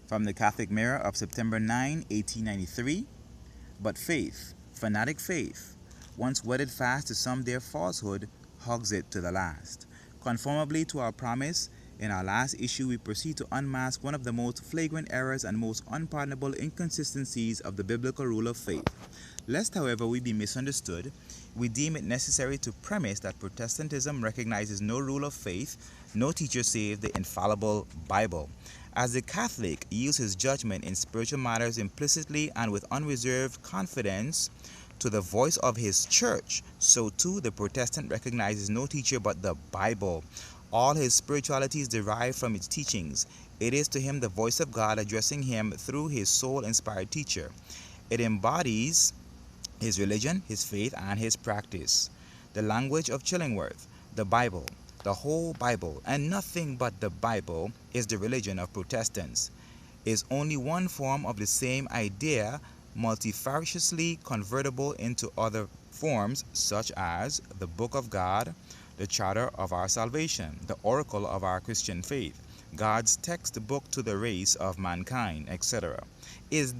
From the Catholic Mirror of September 9, 1893. But faith, fanatic faith, once wedded fast to some dear falsehood, hugs it to the last. Conformably to our promise, in our last issue we proceed to unmask one of the most flagrant errors and most unpardonable inconsistencies of the biblical rule of faith. Lest, however, we be misunderstood, we deem it necessary to premise that Protestantism recognizes no rule of faith, no teacher save the infallible Bible. As the Catholic yields his judgment in spiritual matters implicitly and with unreserved confidence to the voice of his church, so too the Protestant recognizes no teacher but the Bible. All his spirituality is derived from its teachings. It is to him the voice of God addressing him through his soul-inspired teacher. It embodies his religion, his faith, and his practice. The language of Chillingworth, the Bible, the whole Bible, and nothing but the Bible is the religion of Protestants, is only one form of the same idea, multifariously convertible into other forms such as the Book of God, the Charter of our salvation, the Oracle of our Christian faith, God's textbook to the race of mankind, etc. It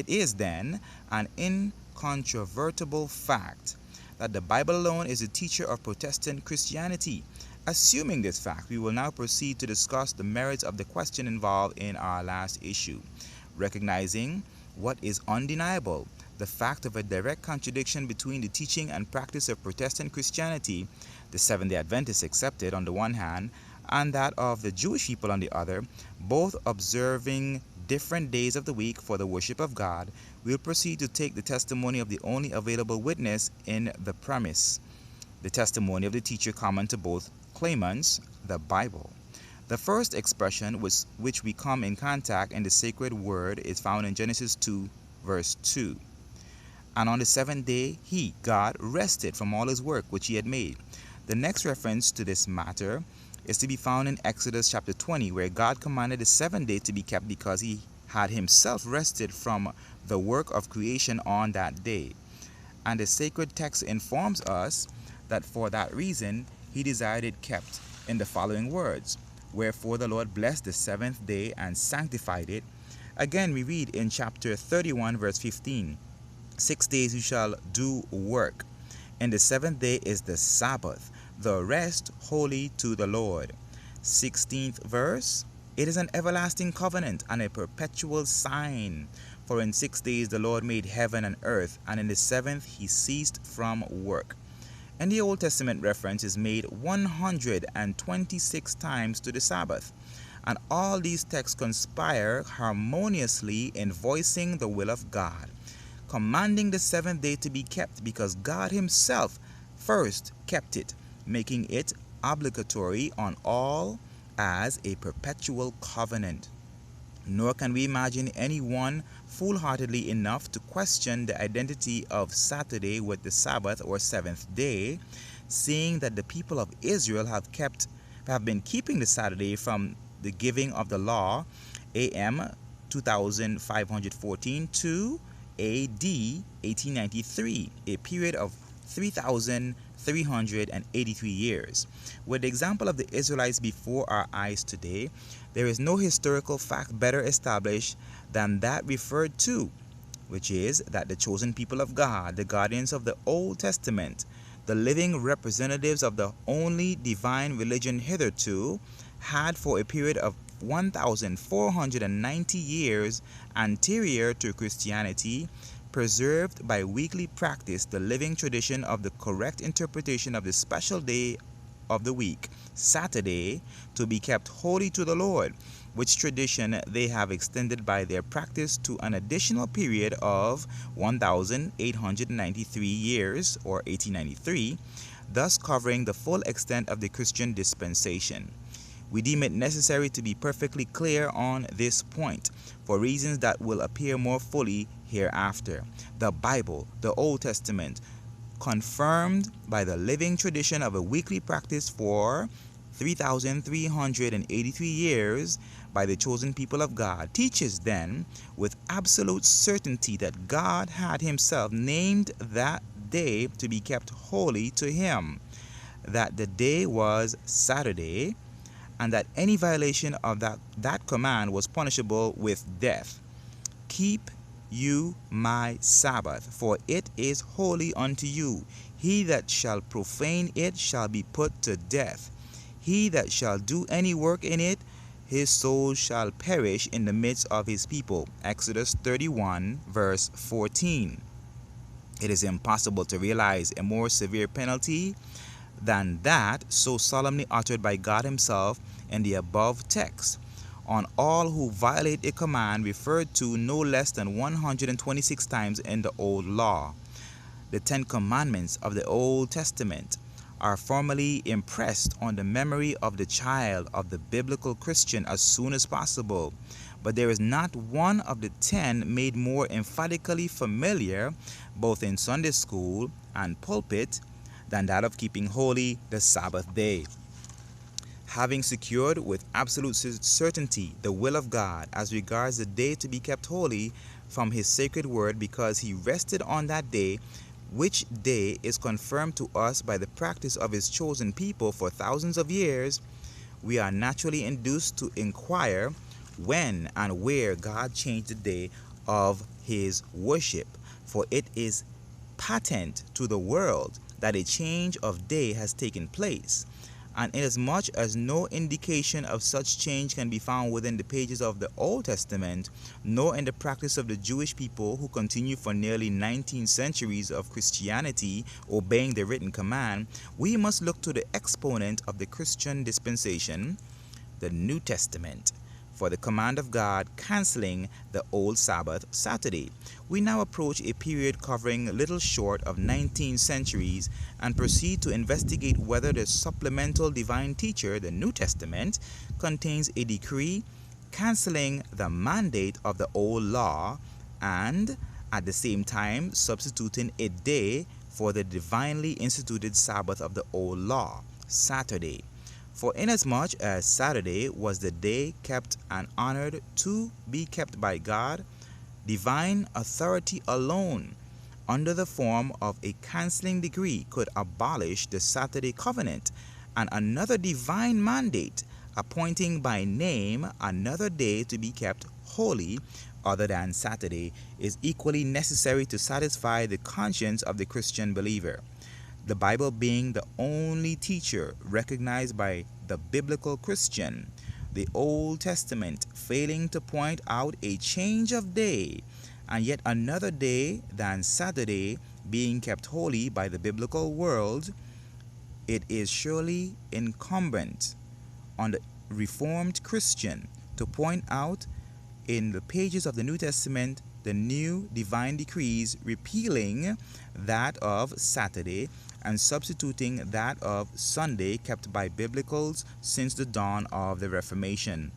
is then an incontrovertible fact that the Bible alone is the teacher of Protestant Christianity. Assuming this fact, we will now proceed to discuss the merits of the question involved in our last issue, recognizing what is undeniable, the fact of a direct contradiction between the teaching and practice of Protestant Christianity, the Seventh-day Adventists accepted on the one hand, and that of the Jewish people on the other, both observing different days of the week for the worship of God. We'll proceed to take the testimony of the only available witness in the premise, the testimony of the teacher common to both claimants, the Bible. The first expression which we come in contact in the sacred word is found in Genesis 2, verse 2. And on the seventh day, he, God, rested from all his work which he had made. The next reference to this matter is to be found in Exodus chapter 20, where God commanded the seventh day to be kept because he had himself rested from the work of creation on that day. And the sacred text informs us that for that reason he desired it kept in the following words, wherefore the Lord blessed the seventh day and sanctified it. Again we read in chapter 31 verse 15, 6 days you shall do work, and the seventh day is the Sabbath, the rest holy to the Lord. 16th verse, it is an everlasting covenant and a perpetual sign. For in 6 days the Lord made heaven and earth, and in the seventh he ceased from work. And the Old Testament reference is made 126 times to the Sabbath. And all these texts conspire harmoniously in voicing the will of God, commanding the seventh day to be kept because God himself first kept it, making it obligatory on all as a perpetual covenant. Nor can we imagine anyone foolhardily enough to question the identity of Saturday with the Sabbath or seventh day, seeing that the people of Israel have been keeping the Saturday from the giving of the law, AM 2514 to AD 1893, a period of 3,383 years. With the example of the Israelites before our eyes today, there is no historical fact better established than that referred to, which is that the chosen people of God, the guardians of the Old Testament, the living representatives of the only divine religion hitherto, had for a period of 1,490 years anterior to Christianity preserved by weekly practice the living tradition of the correct interpretation of the special day of the week, Saturday, to be kept holy to the Lord, which tradition they have extended by their practice to an additional period of 1,893 years, or 1893, thus covering the full extent of the Christian dispensation. We deem it necessary to be perfectly clear on this point, for reasons that will appear more fully hereafter. The Bible, the Old Testament, confirmed by the living tradition of a weekly practice for 3,383 years by the chosen people of God, teaches then with absolute certainty that God had himself named that day to be kept holy to him, that the day was Saturday, and that any violation of that command was punishable with death. Keep you my Sabbath, for it is holy unto you. He that shall profane it shall be put to death. He that shall do any work in it, his soul shall perish in the midst of his people. Exodus 31, verse 14. It is impossible to realize a more severe penalty than that so solemnly uttered by God himself in the above text on all who violate a command referred to no less than 126 times in the Old Law. The 10 Commandments of the Old Testament are formally impressed on the memory of the child of the biblical Christian as soon as possible, but there is not one of the 10 made more emphatically familiar, both in Sunday school and pulpit, than that of keeping holy the Sabbath day. Having secured with absolute certainty the will of God as regards the day to be kept holy from his sacred word, because he rested on that day, which day is confirmed to us by the practice of his chosen people for thousands of years, we are naturally induced to inquire when and where God changed the day of his worship, for it is patent to the world that a change of day has taken place. And inasmuch as no indication of such change can be found within the pages of the Old Testament, nor in the practice of the Jewish people who continue for nearly 19 centuries of Christianity obeying the written command, we must look to the exponent of the Christian dispensation, the New Testament, for the command of God canceling the old Sabbath Saturday. We now approach a period covering little short of 19 centuries and proceed to investigate whether the supplemental divine teacher, the New Testament, contains a decree canceling the mandate of the old law and at the same time substituting a day for the divinely instituted Sabbath of the old law, Saturday. For inasmuch as Saturday was the day kept and honored to be kept by God, divine authority alone, under the form of a canceling decree, could abolish the Saturday covenant, and another divine mandate appointing by name another day to be kept holy other than Saturday is equally necessary to satisfy the conscience of the Christian believer. The Bible being the only teacher recognized by the biblical Christian, the Old Testament failing to point out a change of day, and yet another day than Saturday being kept holy by the biblical world, it is surely incumbent on the Reformed Christian to point out in the pages of the New Testament the new divine decrees repealing that of Saturday and substituting that of Sunday kept by biblicals since the dawn of the Reformation.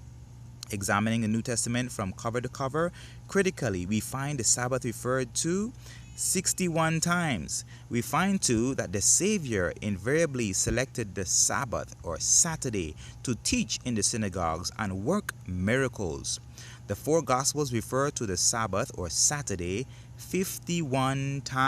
Examining the New Testament from cover to cover, critically we find the Sabbath referred to 61 times. We find too that the Savior invariably selected the Sabbath or Saturday to teach in the synagogues and work miracles. The 4 Gospels refer to the Sabbath or Saturday 51 times.